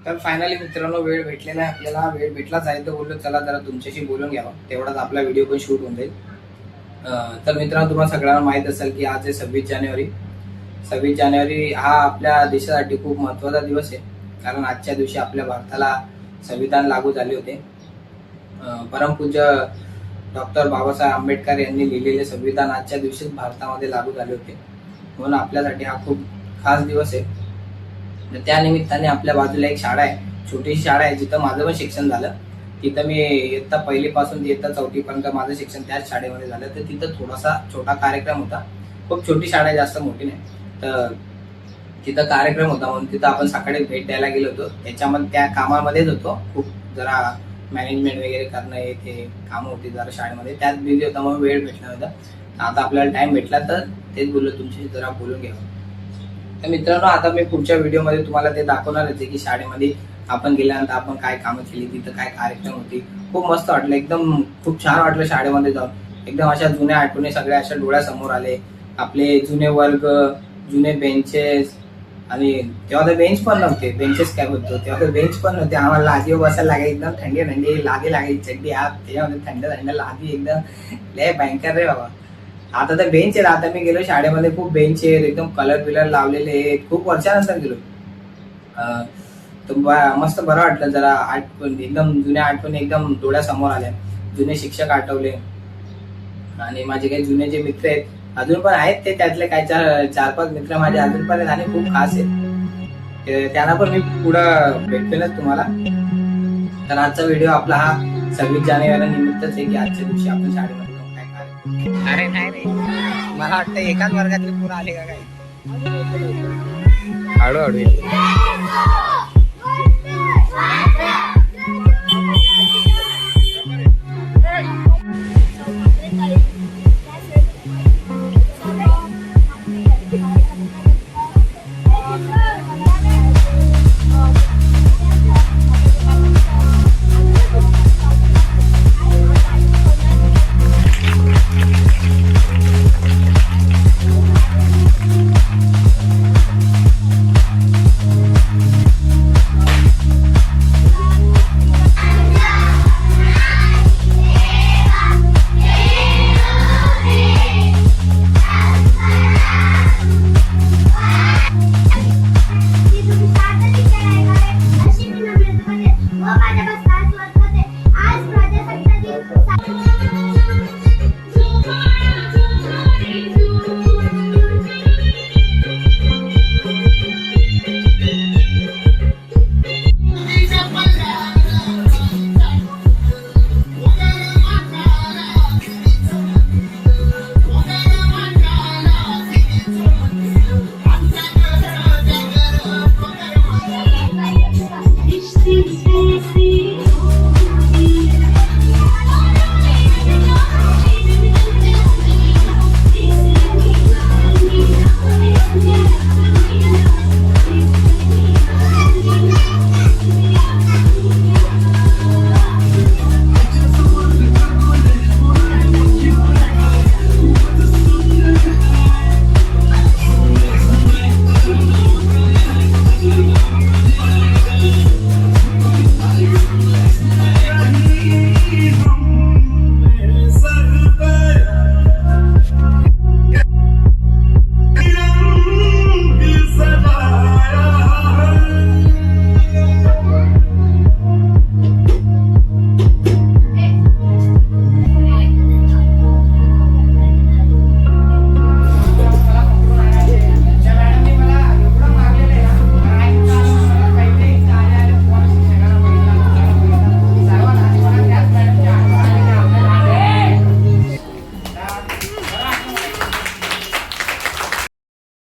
तर फायनली मित्रांनो वेळ भेटलेला आहे, आपल्याला वेळ भेटलाच आहे, तर बोललो चला जरा तुमच्याशी बोलून घ्यावा, तेवढाच आपला व्हिडिओ पण शूट होऊन जाईल. तर मित्रांनो तुम्हाला सगळ्यांना माहित असेल की आज आहे 26 जानेवारी. 26 जानेवारी हा आपल्या देशासाठी खूप महत्वाचा दिवस आहे, कारण आजच्या दिवशी आपल्या भारताला संविधान लागू झाले होते. परमपूज्य डॉक्टर बाबासाहेब आंबेडकर यांनी लिहिलेले संविधान आजच्या दिवशीच भारतामध्ये लागू झाले होते, म्हणून आपल्यासाठी हा खूप खास दिवस आहे. तर त्या निमित्ताने आपल्या बाजूला एक शाळा आहे, छोटीशी शाळा आहे, जिथं माझं पण शिक्षण झालं. तिथं मी इयत्ता 1 पासून ते इयत्ता 4 पर्यंत माझं शिक्षण त्याच शाळेमध्ये झालं. तर तिथं थोडासा छोटा कार्यक्रम होता, खूप छोटी शाळा आहे, जास्त मोठी नाही. तर तिथं कार्यक्रम होता म्हणून तिथं आपण सकाळी भेट द्यायला गेलो होतो. त्याच्यामध्ये त्या कामामध्येच होतो, खूप जरा मॅनेजमेंट वगैरे करणं हे ते कामं होती जरा शाळेमध्ये, त्यात बिझी होता म्हणून वेळ भेटला होता. आता आपल्याला टाइम भेटला तर तेच बोललो तुमच्याशी जरा बोलून घ्यावं. तर मित्रांनो आता मी पुढच्या व्हिडिओमध्ये तुम्हाला ते दाखवणारच आहे की शाळेमध्ये आपण गेल्यानंतर आपण काय कामं केली, तिथं काय कार्यक्रम होती. खूप मस्त वाटलं, एकदम खूप छान वाटलं शाळेमध्ये जाऊन. एकदम अशा जुन्या आठवणी सगळ्या अशा डोळ्यासमोर आले. आपले जुने वर्ग, जुने बेंचेस, आणि तेव्हा तर बेंच पण नव्हते, बेंचेस काय बोलतो, तेव्हा तर बेंच पण नव्हते. आम्हाला लादीवर बसायला लागायची, एकदम थंडी थंडी लादी लागायची, चड्डी हात त्याच्यामध्ये थंड थंड लादी, एकदम लय भयंकर रे बाबा. आता तर बेंच आहे, आता मी गेलो शाळेमध्ये खूप बेंच आहेत, एकदम कलर बिलर लावलेले आहेत, खूप वर्षानंतर गेलो. तर मस्त बरं वाटलं, जरा आठवण एकदम जुन्या आठवणी एकदम डोळ्यासमोर आल्या. जुने शिक्षक आठवले, आणि माझे काही जुने जे मित्र आहेत अजून पण आहेत, ते त्यातले काही 4-5 मित्र माझे अजून पण आहेत आणि खूप खास आहेत. त्यांना पण मी पुढं भेटवेनच तुम्हाला. तर आजचा व्हिडिओ आपला हा 26 जानेवारी निमित्तच आहे की आजच्या दिवशी आपण शाळेमध्ये जाऊन काय काय. अरे नाही रे, मला वाटतं एकाच वर्गातले पूर आले का काय. हळूहळू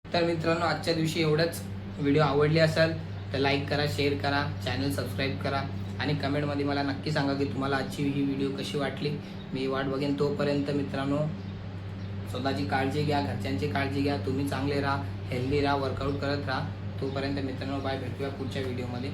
तर मित्रांनो आजच्या दिवशी एवढंच. व्हिडिओ आवडली असेल तर लाईक करा, शेअर करा, चॅनल सबस्क्राईब करा, आणि कमेंटमध्ये मला नक्की सांगा की तुम्हाला आजची ही व्हिडिओ कशी वाटली. मी वाट बघेन. तोपर्यंत मित्रांनो स्वतःची काळजी घ्या, घरच्यांची काळजी घ्या, तुम्ही चांगले राहा, हेल्दी राहा, वर्कआउट करत राहा. तोपर्यंत मित्रांनो बाय, भेटूया पुढच्या व्हिडिओमध्ये.